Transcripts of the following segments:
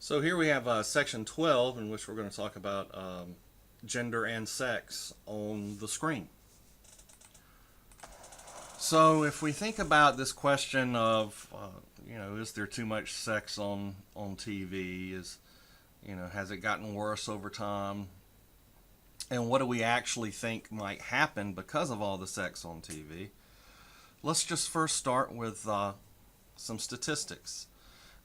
So here we have section 12, in which we're going to talk about gender and sex on the screen. So if we think about this question of, is there too much sex on TV? Has it gotten worse over time? And what do we actually think might happen because of all the sex on TV? Let's just first start with some statistics.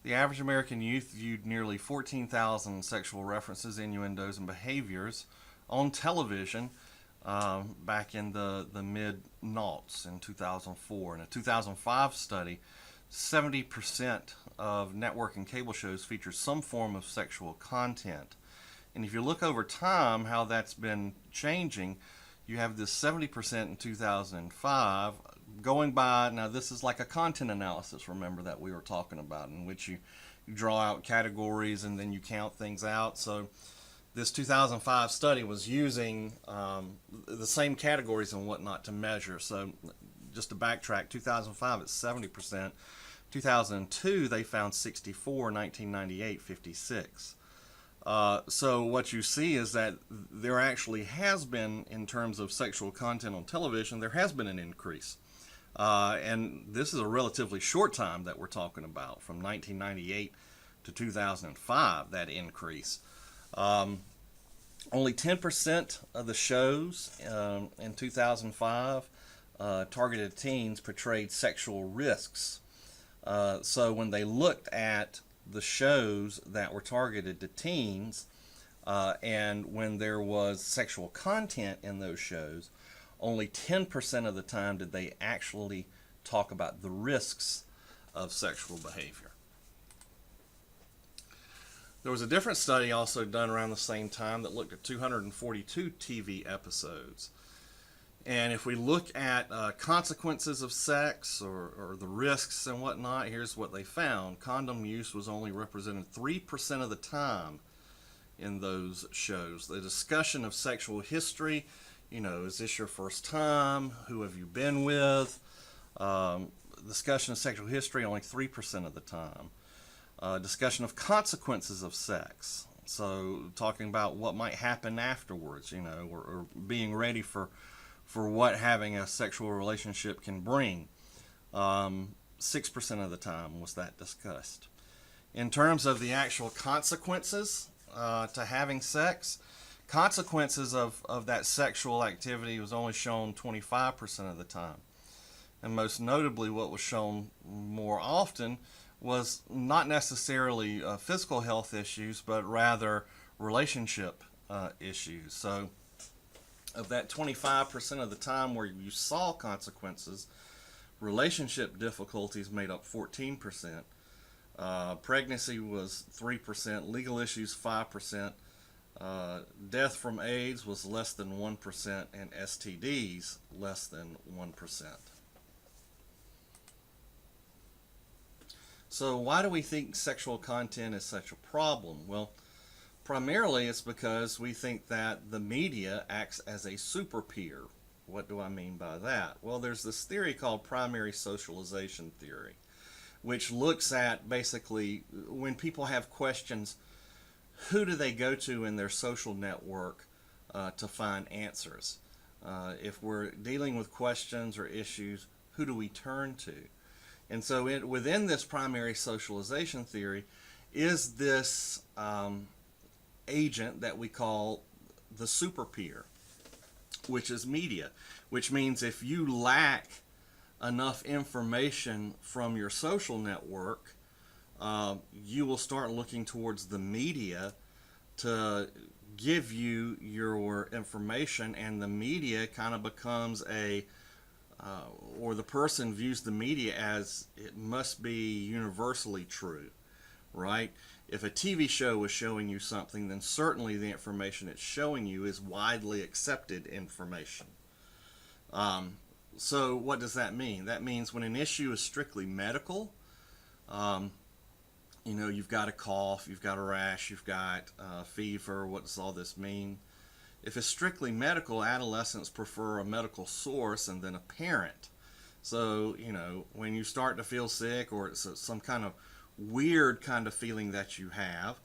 The average American youth viewed nearly 14,000 sexual references, innuendos, and behaviors on television back in the mid-noughts in 2004. In a 2005 study, 70% of network and cable shows feature some form of sexual content. And if you look over time how that's been changing, you have this 70% in 2005 going by. Now this is like a content analysis, remember, that we were talking about, in which you draw out categories and then you count things out. So this 2005 study was using the same categories and whatnot to measure. So just to backtrack, 2005 it's 70%, 2002 they found 64, 1998 56. So what you see is that there actually has been, in terms of sexual content on television, there has been an increase. And this is a relatively short time that we're talking about, from 1998 to 2005, that increase. Only 10% of the shows in 2005 targeted teens portrayed sexual risks. So when they looked at the shows that were targeted to teens, and when there was sexual content in those shows, only 10% of the time did they actually talk about the risks of sexual behavior. There was a different study also done around the same time that looked at 242 TV episodes. And if we look at consequences of sex or the risks and whatnot, here's what they found. Condom use was only represented 3% of the time in those shows. The discussion of sexual history, is this your first time? Who have you been with? Discussion of sexual history, only 3% of the time. Discussion of consequences of sex. So talking about what might happen afterwards, or being ready for what having a sexual relationship can bring. 6% of the time was that discussed. In terms of the actual consequences to having sex, consequences of that sexual activity was only shown 25% of the time. And most notably, what was shown more often was not necessarily physical health issues, but rather relationship issues. So of that 25% of the time where you saw consequences, relationship difficulties made up 14%, pregnancy was 3%, legal issues 5%, death from AIDS was less than 1%, and STDs less than 1%. So why do we think sexual content is such a problem? Well, primarily it's because we think that the media acts as a super peer. What do I mean by that? Well, there's this theory called primary socialization theory, which looks at basically when people have questions, who do they go to in their social network to find answers? If we're dealing with questions or issues, who do we turn to? And so within this primary socialization theory is this agent that we call the super peer, which is media, which means if you lack enough information from your social network, you will start looking towards the media to give you your information, and the media kind of becomes or the person views the media as it must be universally true, right? If a TV show is showing you something, then certainly the information it's showing you is widely accepted information. So what does that mean? That means when an issue is strictly medical, you've got a cough, you've got a rash, you've got fever, what does all this mean? If it's strictly medical, adolescents prefer a medical source and then a parent. So, when you start to feel sick, or it's some kind of weird kind of feeling that you have,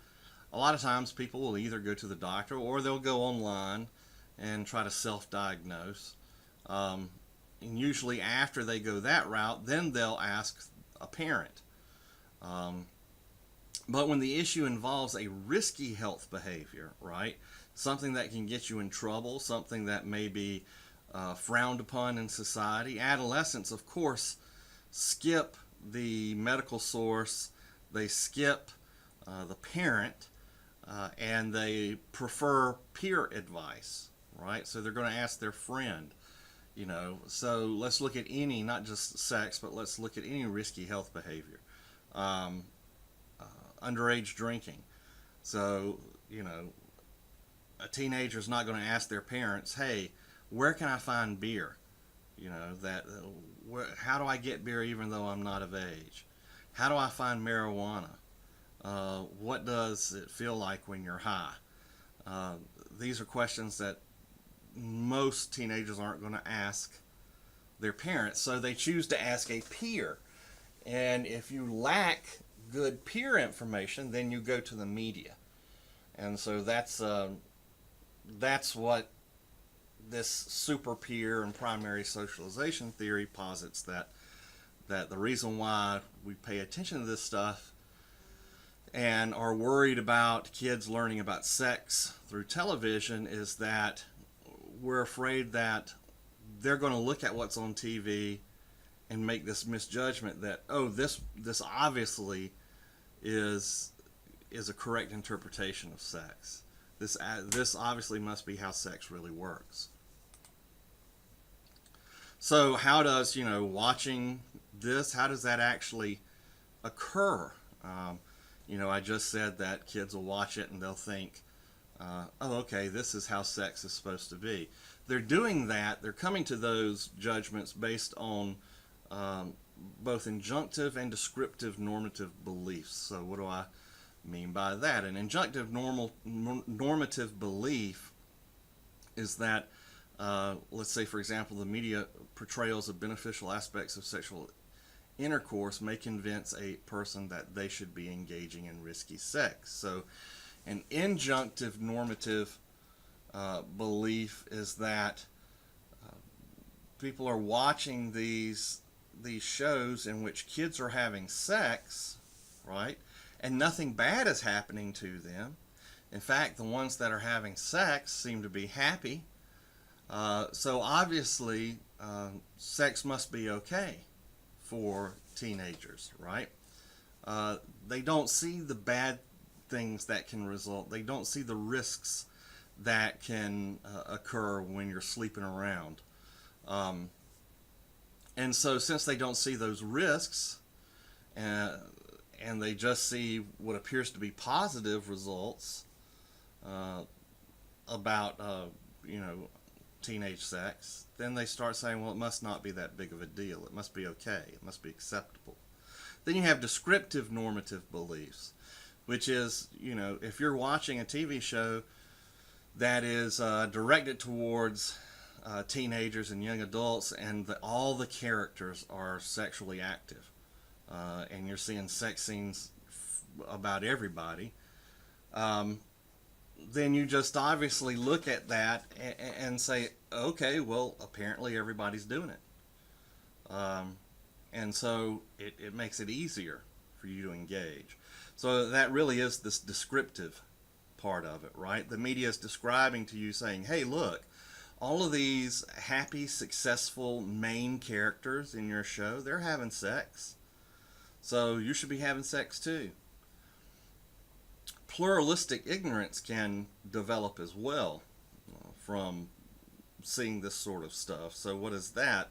a lot of times people will either go to the doctor or they'll go online and try to self-diagnose. And usually after they go that route, then they'll ask a parent. Um, but when the issue involves a risky health behavior, right, something that can get you in trouble, something that may be frowned upon in society, adolescents, of course, skip the medical source, they skip the parent, and they prefer peer advice, right? So they're going to ask their friend, you know. So let's look at any, not just sex, but let's look at any risky health behavior. Um, Underage drinking. So, you know, a teenager is not going to ask their parents, hey, where can I find beer? You know, how do I get beer even though I'm not of age? How do I find marijuana? What does it feel like when you're high? These are questions that most teenagers aren't going to ask their parents, so they choose to ask a peer. And if you lack good peer information, then you go to the media. And so that's what this super peer and primary socialization theory posits, that the reason why we pay attention to this stuff and are worried about kids learning about sex through television is that we're afraid that they're going to look at what's on TV and make this misjudgment that, oh, this obviously is a correct interpretation of sex. This obviously must be how sex really works. So how does, watching this, how does that actually occur? I just said that kids will watch it and they'll think, oh, okay, this is how sex is supposed to be. They're doing that. They're coming to those judgments based on both injunctive and descriptive normative beliefs. So what do I mean by that? An injunctive normative belief is that, let's say, for example, the media portrayals of beneficial aspects of sexual intercourse may convince a person that they should be engaging in risky sex. So an injunctive normative belief is that people are watching these shows in which kids are having sex, right? And nothing bad is happening to them. In fact, the ones that are having sex seem to be happy. So obviously, sex must be okay for teenagers, right? They don't see the bad things that can result. They don't see the risks that can occur when you're sleeping around. And so since they don't see those risks, and they just see what appears to be positive results about teenage sex, then they start saying, well, it must not be that big of a deal. It must be okay. It must be acceptable. Then you have descriptive normative beliefs, which is, if you're watching a TV show that is directed towards teenagers and young adults, and all the characters are sexually active, and you're seeing sex scenes about everybody, then you just obviously look at that and say, okay, well, apparently everybody's doing it. And so it makes it easier for you to engage. So that really is this descriptive part of it, right? The media is describing to you, saying, hey, look, all of these happy, successful main characters in your show, they're having sex. So you should be having sex too. Pluralistic ignorance can develop as well from seeing this sort of stuff. So what is that?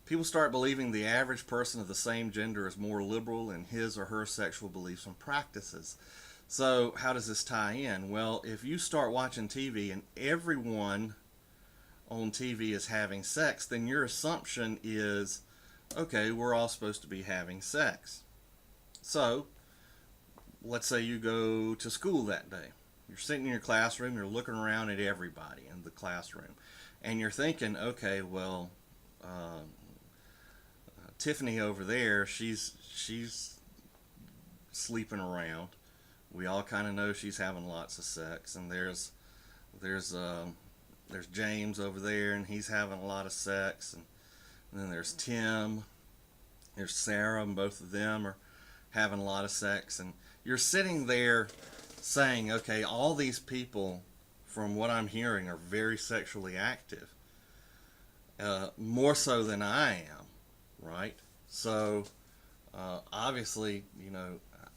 People start believing the average person of the same gender is more liberal in his or her sexual beliefs and practices. So how does this tie in? Well, if you start watching TV and everyone on TV is having sex, then your assumption is, okay, we're all supposed to be having sex. So let's say you go to school that day. You're sitting in your classroom, you're looking around at everybody in the classroom, and you're thinking, okay, well, Tiffany over there, she's sleeping around We all kind of know she's having lots of sex, and there's James over there, and he's having a lot of sex, and then there's Tim, there's Sarah, and both of them are having a lot of sex, and you're sitting there saying, okay, all these people, from what I'm hearing, are very sexually active, more so than I am, right? So obviously,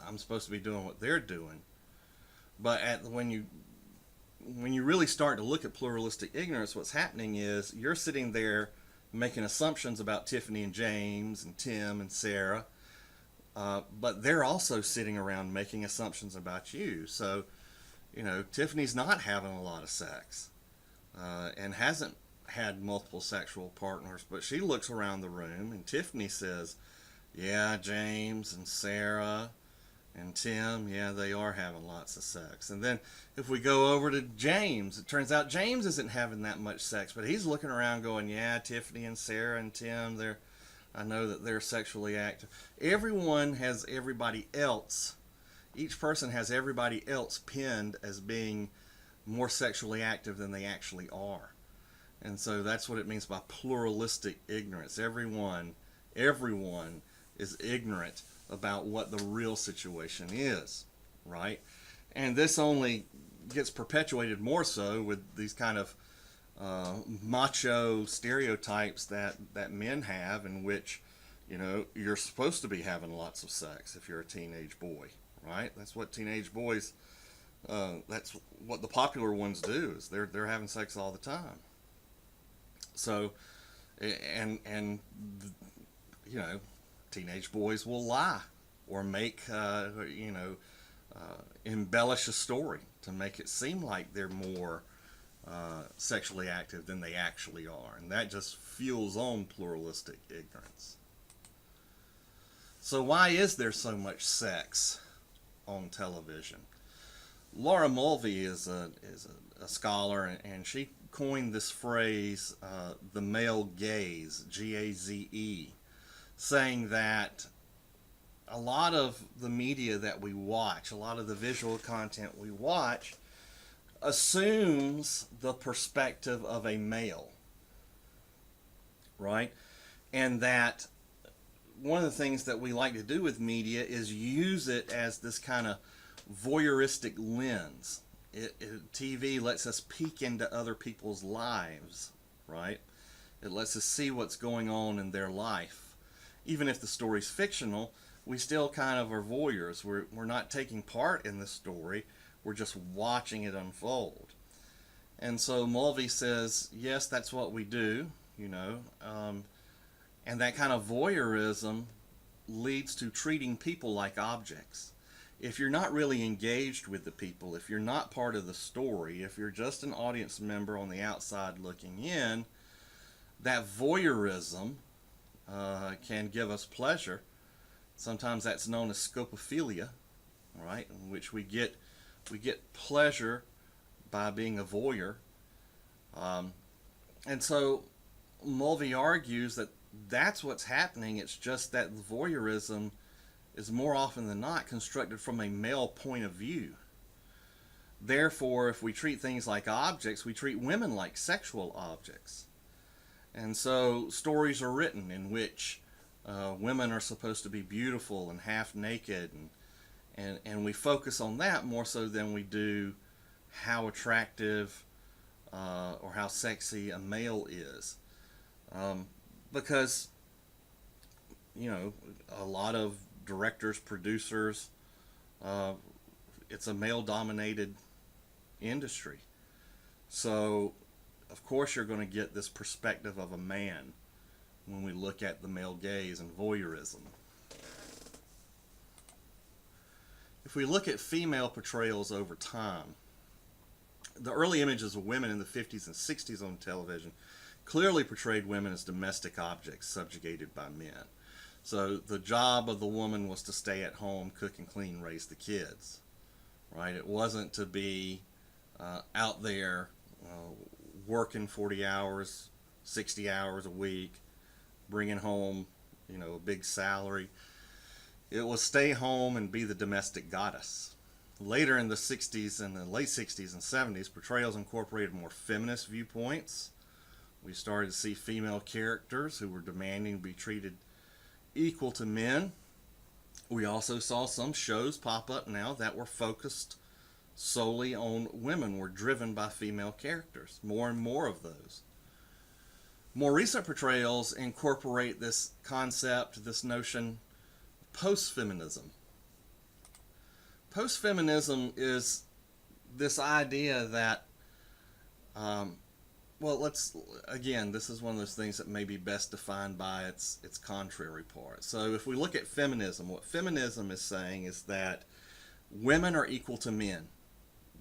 I'm supposed to be doing what they're doing, but when you really start to look at pluralistic ignorance, what's happening is you're sitting there making assumptions about Tiffany and James and Tim and Sarah, but they're also sitting around making assumptions about you. So, Tiffany's not having a lot of sex and hasn't had multiple sexual partners, but she looks around the room and Tiffany says, yeah, James and Sarah and Tim, yeah, they are having lots of sex. And then if we go over to James, it turns out James isn't having that much sex, but he's looking around going, yeah, Tiffany and Sarah and Tim, I know that they're sexually active. Everyone has everybody else. Each person has everybody else pinned as being more sexually active than they actually are. And so that's what it means by pluralistic ignorance. Everyone is ignorant about what the real situation is, right? And this only gets perpetuated more so with these kind of macho stereotypes that men have, in which you're supposed to be having lots of sex if you're a teenage boy, right? That's what teenage boys, that's what the popular ones do, is they're having sex all the time. So and teenage boys will lie or make embellish a story to make it seem like they're more sexually active than they actually are, and that just fuels on pluralistic ignorance. So why is there so much sex on television? Laura Mulvey is a scholar, and she coined this phrase, the male gaze, Gaze, saying that a lot of the media that we watch, a lot of the visual content we watch, assumes the perspective of a male, right? And that one of the things that we like to do with media is use it as this kind of voyeuristic lens. TV lets us peek into other people's lives, right? It lets us see what's going on in their life. Even if the story's fictional, we still kind of are voyeurs. We're not taking part in the story. We're just watching it unfold. And so Mulvey says, yes, that's what we do, and that kind of voyeurism leads to treating people like objects. If you're not really engaged with the people, if you're not part of the story, if you're just an audience member on the outside looking in, that voyeurism can give us pleasure. Sometimes that's known as scopophilia, right? In which we get pleasure by being a voyeur. And so Mulvey argues that that's what's happening. It's just that voyeurism is more often than not constructed from a male point of view. Therefore, if we treat things like objects, we treat women like sexual objects. And so stories are written in which women are supposed to be beautiful and half naked, and we focus on that more so than we do how attractive or how sexy a male is. Because, a lot of directors, producers, it's a male-dominated industry. So, of course, you're going to get this perspective of a man when we look at the male gaze and voyeurism. If we look at female portrayals over time, the early images of women in the 50s and 60s on television clearly portrayed women as domestic objects subjugated by men. So the job of the woman was to stay at home, cook and clean, raise the kids, right? It wasn't to be out there working 40 hours, 60 hours a week, bringing home, a big salary. It was stay home and be the domestic goddess, Later in the 60s and the late 60s and 70s, portrayals incorporated more feminist viewpoints. We started to see female characters who were demanding to be treated equal to men. We also saw some shows pop up now that were focused solely on women, were driven by female characters. More and more of those. More recent portrayals incorporate this concept, this notion, post-feminism. Post-feminism is this idea that, this is one of those things that may be best defined by its contrary part. So if we look at feminism, what feminism is saying is that women are equal to men,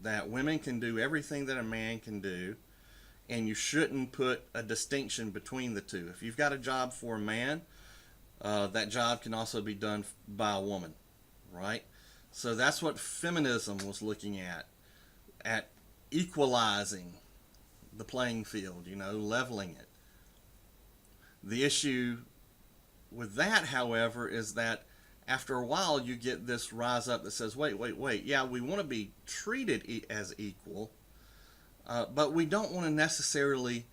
that women can do everything that a man can do, and you shouldn't put a distinction between the two. If you've got a job for a man, that job can also be done by a woman, right? So that's what feminism was looking at equalizing the playing field, leveling it. The issue with that, however, is that after a while you get this rise up that says, wait, yeah, we want to be treated as equal, but we don't want to necessarily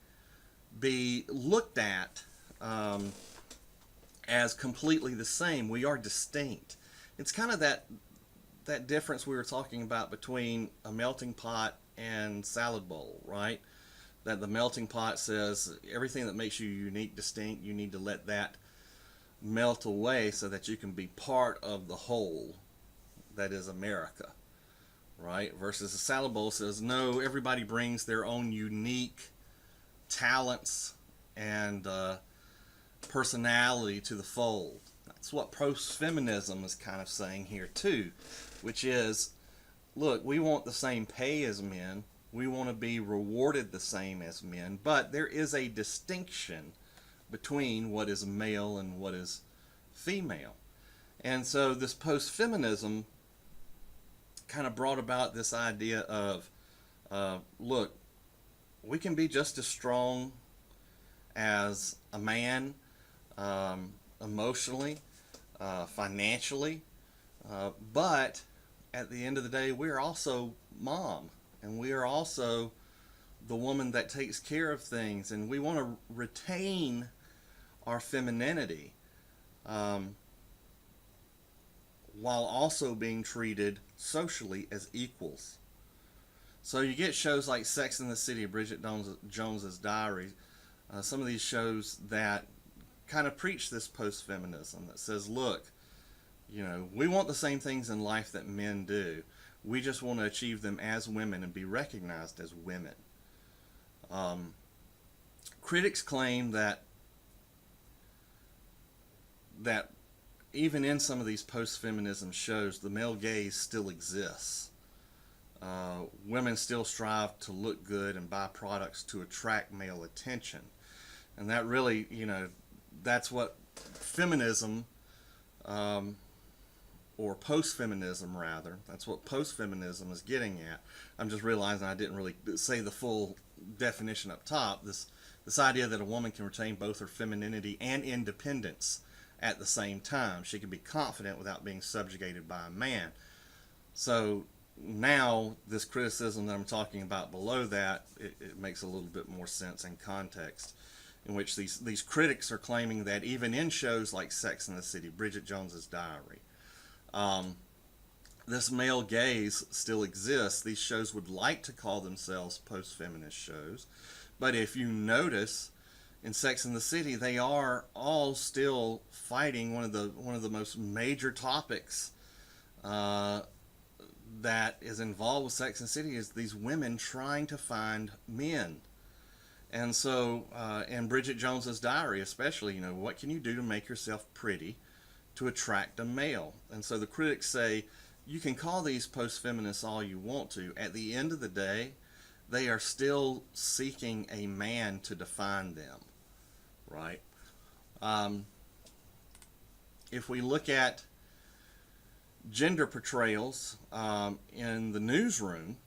be looked at as completely the same. We are distinct. It's kind of that difference we were talking about between a melting pot and salad bowl, right? That the melting pot says everything that makes you unique, distinct, you need to let that melt away so that you can be part of the whole that is America, right? Versus the salad bowl says, no, everybody brings their own unique talents and personality to the fold. That's what post-feminism is kind of saying here too, which is, look, we want the same pay as men, we want to be rewarded the same as men, but there is a distinction between what is male and what is female. And so this post-feminism kind of brought about this idea of, look, we can be just as strong as a man, emotionally, financially, but at the end of the day, we're also mom, and we are also the woman that takes care of things, and we want to retain our femininity while also being treated socially as equals. So you get shows like Sex and the City, Bridget Jones's Diary, some of these shows that kind of preach this post-feminism that says, look, we want the same things in life that men do. We just want to achieve them as women and be recognized as women. Critics claim that even in some of these post-feminism shows, the male gaze still exists. Women still strive to look good and buy products to attract male attention. And that really, that's what feminism, or post-feminism rather, that's what post-feminism is getting at. I'm just realizing I didn't really say the full definition up top. This idea that a woman can retain both her femininity and independence at the same time. She can be confident without being subjugated by a man. So now this criticism that I'm talking about below that, it makes a little bit more sense in context, in which these critics are claiming that even in shows like Sex and the City, Bridget Jones's Diary, this male gaze still exists. These shows would like to call themselves post-feminist shows, but if you notice, in Sex and the City, they are all still fighting one of the most major topics that is involved with Sex and the City is these women trying to find men. And so, in Bridget Jones's Diary especially, what can you do to make yourself pretty to attract a male? And so the critics say, you can call these post-feminists all you want to. At the end of the day, they are still seeking a man to define them, right? If we look at gender portrayals in the newsroom,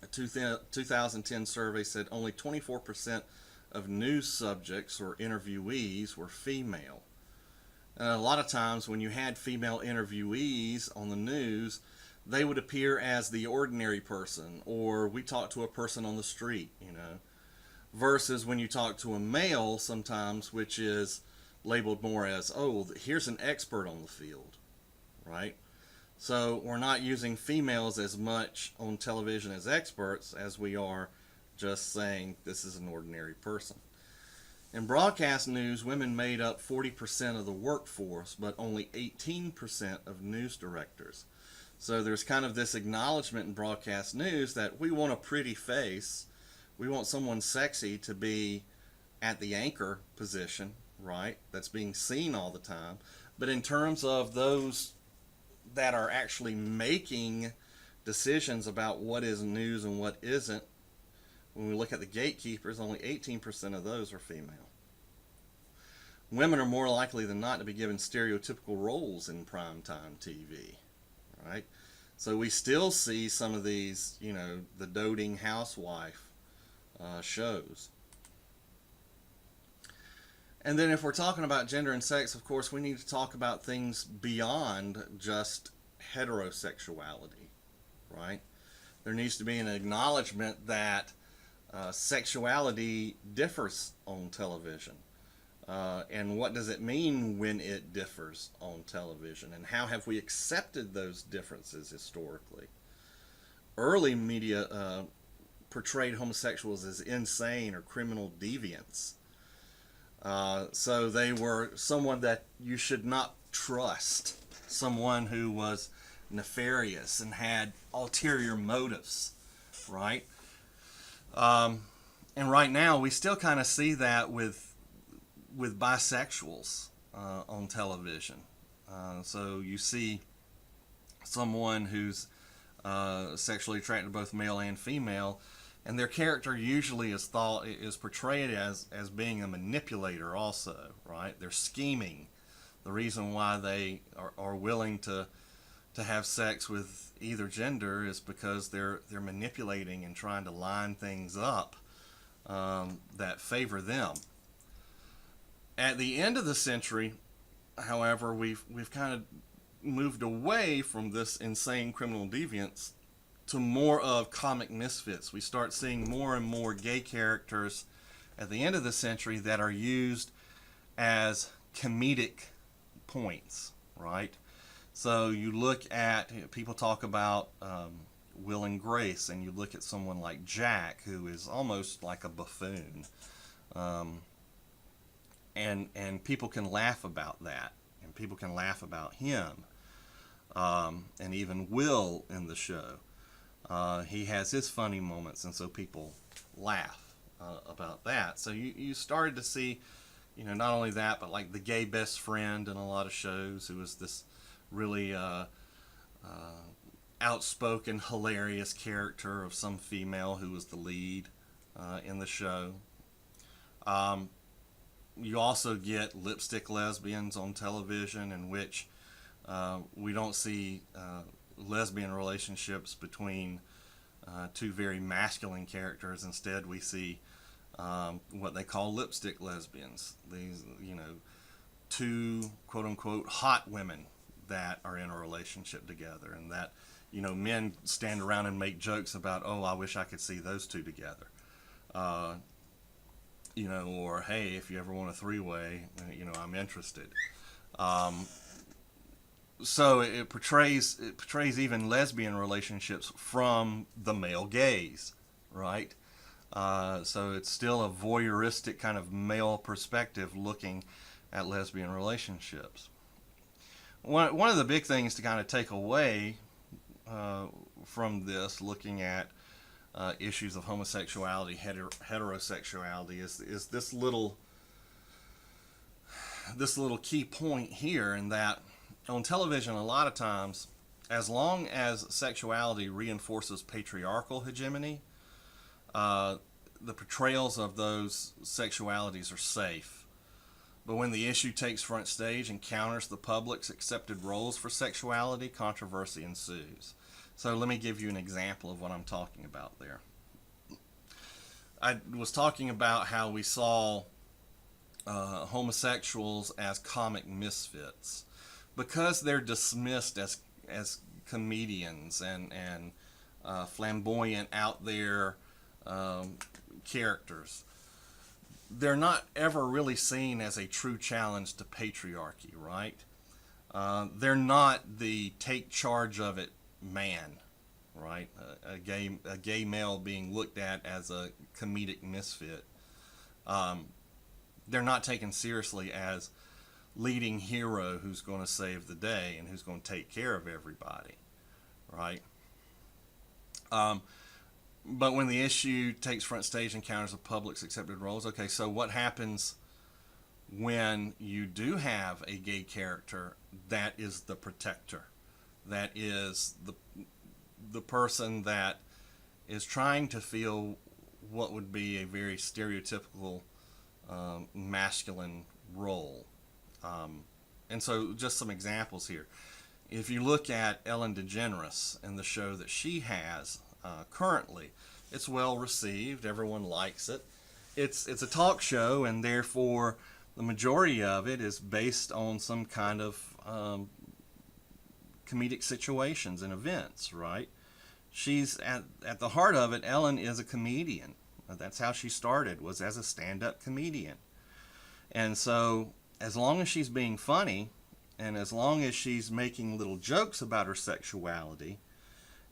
a 2010 survey said only 24% of news subjects or interviewees were female. And a lot of times when you had female interviewees on the news, they would appear as the ordinary person, or we talk to a person on the street, versus when you talk to a male sometimes, which is labeled more as, oh, here's an expert on the field, right? So we're not using females as much on television as experts as we are just saying this is an ordinary person. In broadcast news, women made up 40% of the workforce, but only 18% of news directors. So there's kind of this acknowledgement in broadcast news that we want a pretty face. We want someone sexy to be at the anchor position, right? That's being seen all the time. But in terms of those that are actually making decisions about what is news and what isn't, when we look at the gatekeepers, only 18% of those are female. Women are more likely than not to be given stereotypical roles in primetime TV, right? So we still see some of these, the doting housewife shows. And then if we're talking about gender and sex, of course, we need to talk about things beyond just heterosexuality, right? There needs to be an acknowledgement that sexuality differs on television. And what does it mean when it differs on television? And how have we accepted those differences historically? Early media portrayed homosexuals as insane or criminal deviants. So they were someone that you should not trust, someone who was nefarious and had ulterior motives, right? And right now we still kind of see that with bisexuals on television. So you see someone who's sexually attracted to both male and female, and their character usually is portrayed as being a manipulator also, right? They're scheming. The reason why they are willing to have sex with either gender is because they're manipulating and trying to line things up that favor them. At the end of the century, however, we've kind of moved away from this insane criminal deviance to more of comic misfits. We start seeing more and more gay characters at the end of the century that are used as comedic points, right? So you look at, people talk about Will and Grace, and you look at someone like Jack, who is almost like a buffoon. And people can laugh about that, and people can laugh about him, and even Will in the show. He has his funny moments, and so people laugh about that. So you started to see, not only that, but like the gay best friend in a lot of shows, who was this really outspoken, hilarious character of some female who was the lead in the show. You also get lipstick lesbians on television, in which we don't see lesbian relationships between two very masculine characters. Instead, we see what they call lipstick lesbians. These, two quote-unquote hot women that are in a relationship together, and that, men stand around and make jokes about, oh, I wish I could see those two together. Or, hey, if you ever want a three-way, I'm interested. So it portrays even lesbian relationships from the male gaze, right? So it's still a voyeuristic kind of male perspective looking at lesbian relationships. One of the big things to kind of take away from this, looking at issues of homosexuality, heterosexuality, is this little key point here, in that on television, a lot of times, as long as sexuality reinforces patriarchal hegemony, the portrayals of those sexualities are safe. But when the issue takes front stage and counters the public's accepted roles for sexuality, controversy ensues. So let me give you an example of what I'm talking about there. I was talking about how we saw homosexuals as comic misfits. Because they're dismissed as comedians and flamboyant, out there characters. They're not ever really seen as a true challenge to patriarchy, right? They're not the take charge of it man, right? A gay male being looked at as a comedic misfit. They're not taken seriously as leading hero who's going to save the day and who's going to take care of everybody, right? But when the issue takes front stage and counters the public's accepted roles, okay, so what happens when you do have a gay character that is the protector, that is the person that is trying to feel what would be a very stereotypical masculine role? And so just some examples here. If you look at Ellen DeGeneres and the show that she has currently, it's well received. Everyone likes it. It's a talk show, and therefore the majority of it is based on some kind of comedic situations and events, right? She's at the heart of it. Ellen is a comedian. That's how she started, was as a stand-up comedian. And so as long as she's being funny, and as long as she's making little jokes about her sexuality,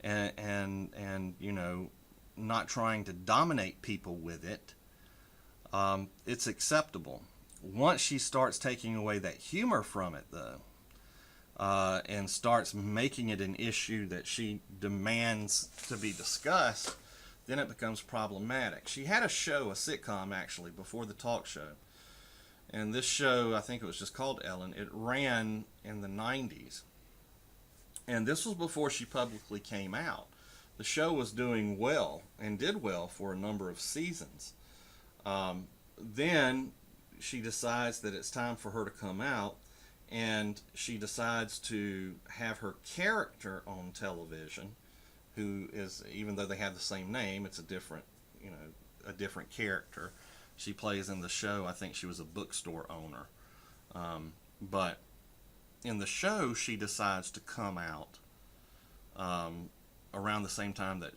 and you know, not trying to dominate people with it, it's acceptable. Once she starts taking away that humor from it, though, and starts making it an issue that she demands to be discussed, then it becomes problematic. She had a show, a sitcom actually, before the talk show. And this show, I think it was just called Ellen, it ran in the 90s. And this was before she publicly came out. The show was doing well and did well for a number of seasons. Then she decides that it's time for her to come out, and she decides to have her character on television, who is, even though they have the same name, it's a different character. She plays in the show, I think she was a bookstore owner. But in the show, she decides to come out around the same time that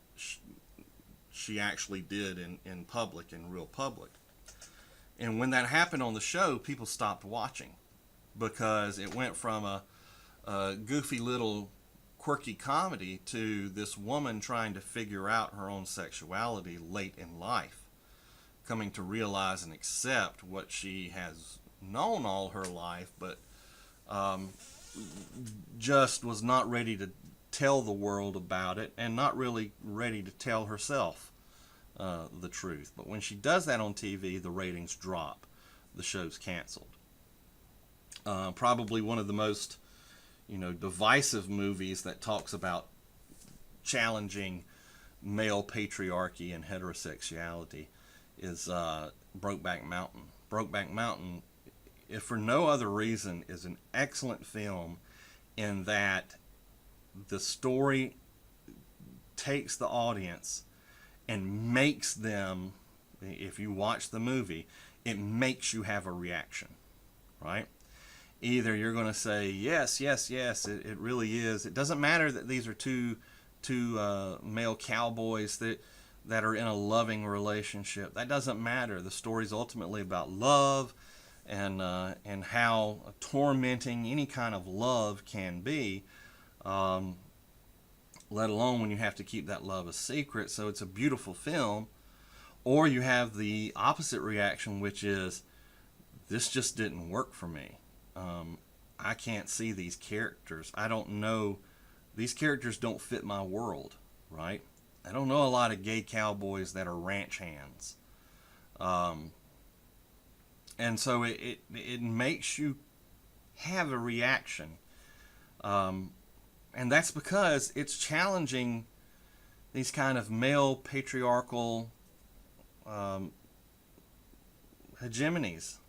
she actually did in public, in real public. And when that happened on the show, people stopped watching, because it went from a goofy little quirky comedy to this woman trying to figure out her own sexuality late in life, coming to realize and accept what she has known all her life, but just was not ready to tell the world about it, and not really ready to tell herself the truth. But when she does that on TV, the ratings drop. The show's canceled. Probably one of the most, divisive movies that talks about challenging male patriarchy and heterosexuality is Brokeback Mountain. Brokeback Mountain, if for no other reason, is an excellent film in that the story takes the audience and makes them, if you watch the movie, it makes you have a reaction, right? Either you're going to say, yes, yes, yes, it really is. It doesn't matter that these are two male cowboys that are in a loving relationship. That doesn't matter. The story's ultimately about love and how tormenting any kind of love can be, let alone when you have to keep that love a secret. So it's a beautiful film. Or you have the opposite reaction, which is, this just didn't work for me. I can't see these characters. I don't know. These characters don't fit my world, right? I don't know a lot of gay cowboys that are ranch hands. And so it makes you have a reaction. And that's because it's challenging these kind of male patriarchal hegemonies.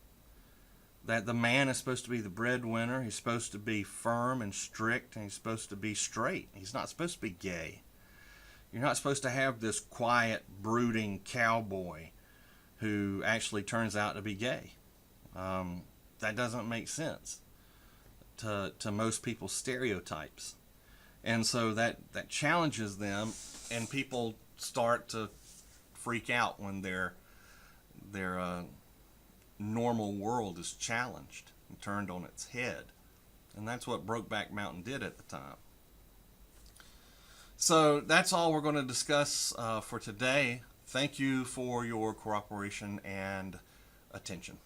That the man is supposed to be the breadwinner, he's supposed to be firm and strict, and he's supposed to be straight. He's not supposed to be gay. You're not supposed to have this quiet, brooding cowboy who actually turns out to be gay. That doesn't make sense to most people's stereotypes. And so that challenges them, and people start to freak out when their normal world is challenged and turned on its head. And that's what Brokeback Mountain did at the time. So that's all we're going to discuss for today. Thank you for your cooperation and attention.